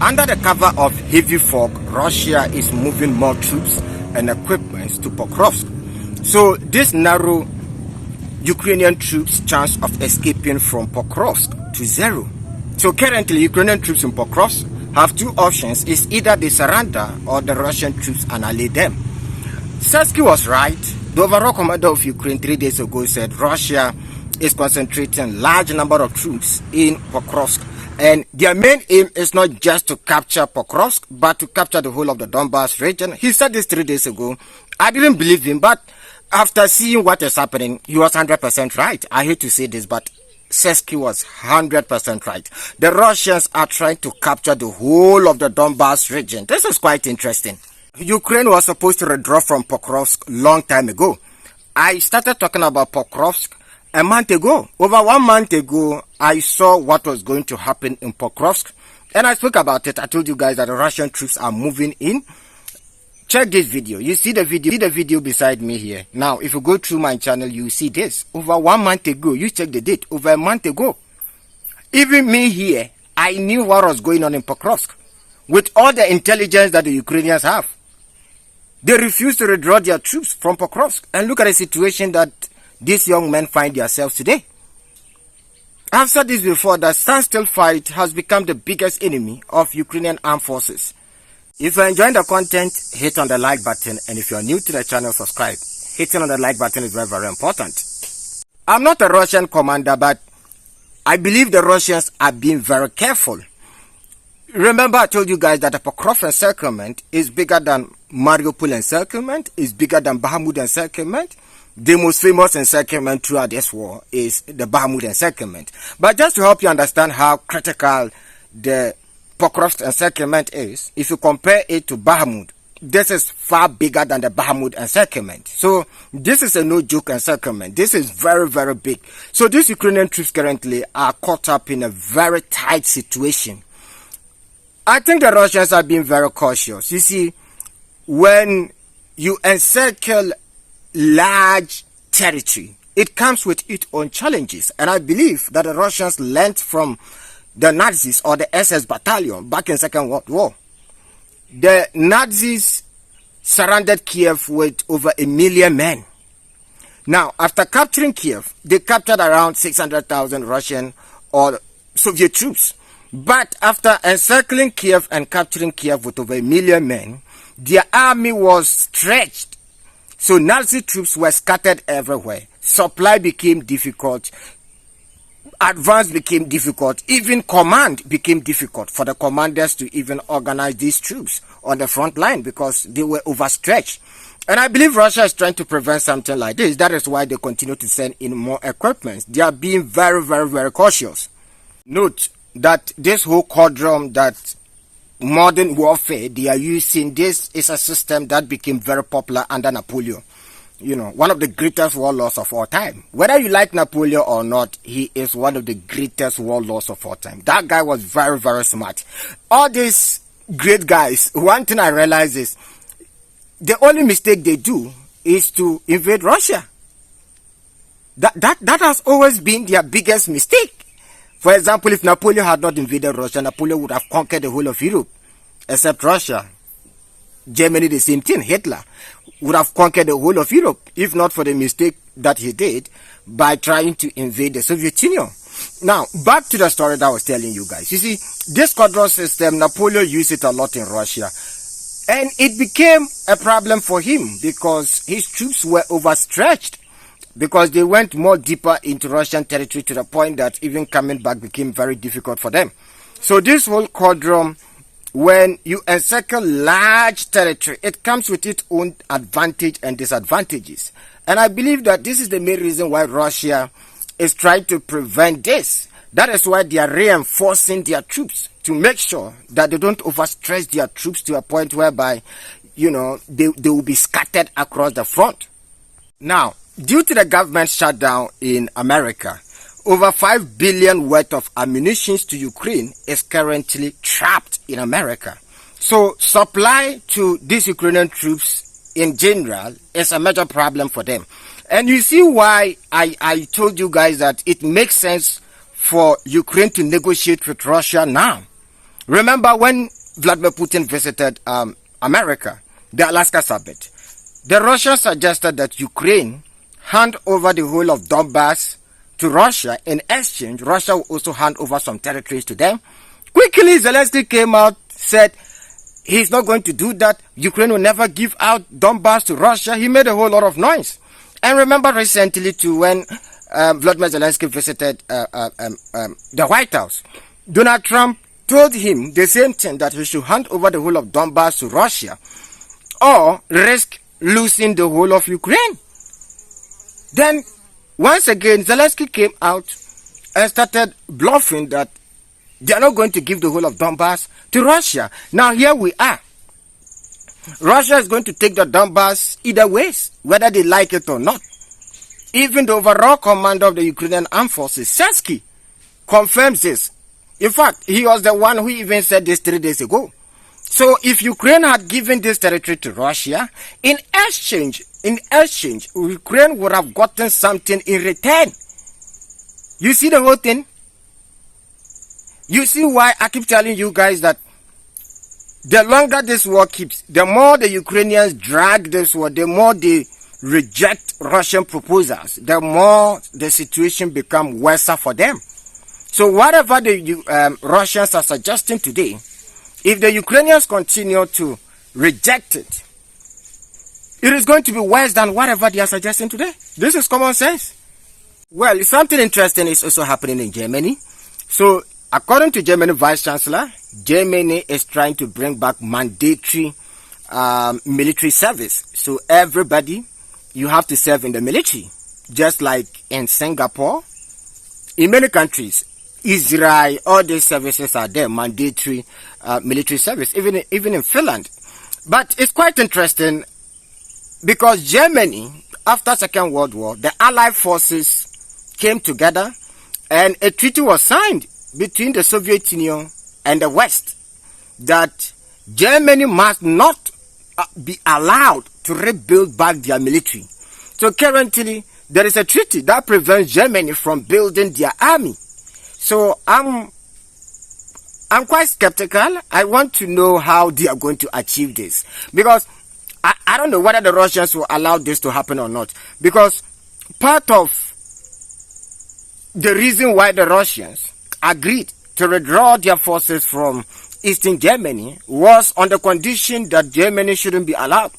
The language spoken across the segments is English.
Under the cover of heavy fog, Russia is moving more troops and equipment to Pokrovsk. So this narrow Ukrainian troops' chance of escaping from Pokrovsk to zero. So currently, Ukrainian troops in Pokrovsk have two options. It's either they surrender or the Russian troops annihilate them. Sersky was right. The overall commander of Ukraine 3 days ago said Russia is concentrating large number of troops in Pokrovsk. And their main aim is not just to capture Pokrovsk, but to capture the whole of the Donbas region. He said this 3 days ago. I didn't believe him, but after seeing what is happening, he was 100% right. I hate to say this, but Sersky was 100% right. The Russians are trying to capture the whole of the Donbas region. This is quite interesting. Ukraine was supposed to withdraw from Pokrovsk long time ago. I started talking about Pokrovsk a month ago. Over 1 month ago, I saw what was going to happen in Pokrovsk. And I spoke about it. I told you guys that the Russian troops are moving in. Check this video. You see the video beside me here. Now, if you go through my channel, you see this. Over 1 month ago, you check the date. Over a month ago. Even me here, I knew what was going on in Pokrovsk. With all the intelligence that the Ukrainians have. They refuse to withdraw their troops from Pokrovsk. And look at the situation that these young men find themselves today. I've said this before, that standstill fight has become the biggest enemy of Ukrainian armed forces. If you're enjoying the content, hit on the like button. And if you're new to the channel, subscribe. Hitting on the like button is very, very important. I'm not a Russian commander, but I believe the Russians are being very careful. Remember, I told you guys that the Pokrovsk encirclement is bigger than Mariupol encirclement, is bigger than Bakhmut encirclement. The most famous encirclement throughout this war is the Bakhmut encirclement. But just to help you understand how critical the Pokrovsk encirclement is, if you compare it to Bakhmut, this is far bigger than the Bakhmut encirclement. So this is a no joke encirclement. This is very, very big. So these Ukrainian troops currently are caught up in a very tight situation. I think the Russians are being very cautious. You see, when you encircle large territory, it comes with its own challenges. And I believe that the Russians learned from the Nazis or the SS battalion back in Second World War. The Nazis surrounded Kiev with over 1 million men. Now, after capturing Kiev, they captured around 600,000 Russian or Soviet troops. But after encircling Kiev and capturing Kiev with over 1 million men, their army was stretched. So Nazi troops were scattered everywhere. Supply became difficult. Advance became difficult. Even command became difficult for the commanders to even organize these troops on the front line because they were overstretched. And I believe Russia is trying to prevent something like this. That is why they continue to send in more equipment. They are being very, very, very cautious. Note that this whole quadrum that modern warfare they are using, this is a system that became very popular under Napoleon. You know, one of the greatest warlords of all time. Whether you like Napoleon or not, he is one of the greatest warlords of all time. That guy was very, very smart. All these great guys, one thing I realize is the only mistake they do is to invade Russia. That has always been their biggest mistake. For example, if Napoleon had not invaded Russia, Napoleon would have conquered the whole of Europe, except Russia. Germany, the same thing. Hitler would have conquered the whole of Europe, if not for the mistake that he did by trying to invade the Soviet Union. Now, back to the story that I was telling you guys. You see, this quadron system, Napoleon used it a lot in Russia. And it became a problem for him because his troops were overstretched. Because they went more deeper into Russian territory to the point that even coming back became very difficult for them. So this whole quadrum, when you encircle large territory, it comes with its own advantage and disadvantages. And I believe that this is the main reason why Russia is trying to prevent this. That is why they are reinforcing their troops to make sure that they don't overstretch their troops to a point whereby, you know, they will be scattered across the front. Now, due to the government shutdown in America, over 5 billion worth of ammunition to Ukraine is currently trapped in America. So supply to these Ukrainian troops in general is a major problem for them. And you see why I told you guys that it makes sense for Ukraine to negotiate with Russia now. Remember when Vladimir Putin visited America, the Alaska summit, the Russians suggested that Ukraine hand over the whole of Donbass to Russia. In exchange, Russia will also hand over some territories to them. Quickly, Zelensky came out, said he's not going to do that. Ukraine will never give out Donbass to Russia. He made a whole lot of noise. And remember recently too, when Vladimir Zelensky visited the White House, Donald Trump told him the same thing, that he should hand over the whole of Donbass to Russia or risk losing the whole of Ukraine. Then, once again, Zelensky came out and started bluffing that they are not going to give the whole of Donbass to Russia. Now, here we are. Russia is going to take the Donbass either ways, whether they like it or not. Even the overall commander of the Ukrainian armed forces, Sersky, confirms this. In fact, he was the one who even said this 3 days ago. So if Ukraine had given this territory to Russia, in exchange, Ukraine would have gotten something in return. You see the whole thing? You see why I keep telling you guys that the longer this war keeps, the more the Ukrainians drag this war, the more they reject Russian proposals, the more the situation becomes worse for them. So whatever the Russians are suggesting today, if the Ukrainians continue to reject it, it is going to be worse than whatever they are suggesting today. This is common sense. Well, something interesting is also happening in Germany. So according to Germany Vice Chancellor, Germany is trying to bring back mandatory military service. So everybody, you have to serve in the military. Just like in Singapore, in many countries, Israel, all these services are there, mandatory military service, even in Finland. But it's quite interesting because Germany, after Second World War, the Allied forces came together and a treaty was signed between the Soviet Union and the West that Germany must not be allowed to rebuild back their military. So currently, there is a treaty that prevents Germany from building their army. So I'm quite skeptical. I want to know how they are going to achieve this, because I don't know whether the Russians will allow this to happen or not, because part of the reason why the Russians agreed to withdraw their forces from Eastern Germany was on the condition that Germany shouldn't be allowed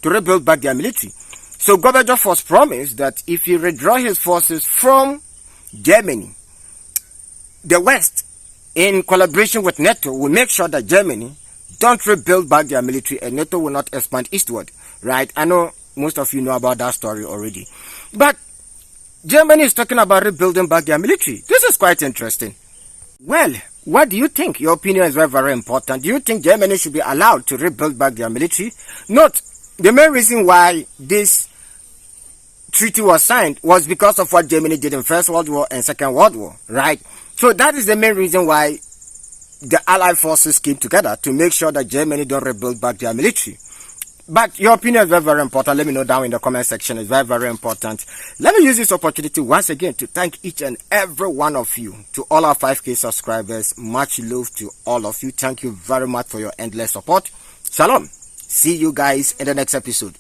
to rebuild back their military. So Gorbachev was promised that if he withdraw his forces from Germany, the West, in collaboration with NATO, will make sure that Germany don't rebuild back their military and NATO will not expand eastward, right? I know most of you know about that story already. But Germany is talking about rebuilding back their military. This is quite interesting. Well, what do you think? Your opinion is very, very important. Do you think Germany should be allowed to rebuild back their military? Note, the main reason why this treaty was signed was because of what Germany did in First World War and Second World War, right? So that is the main reason why the Allied forces came together, to make sure that Germany don't rebuild back their military. But your opinion is very, very important. Let me know down in the comment section. It's very, very important. Let me use this opportunity once again to thank each and every one of you. To all our 5K subscribers, much love to all of you. Thank you very much for your endless support. Shalom. See you guys in the next episode.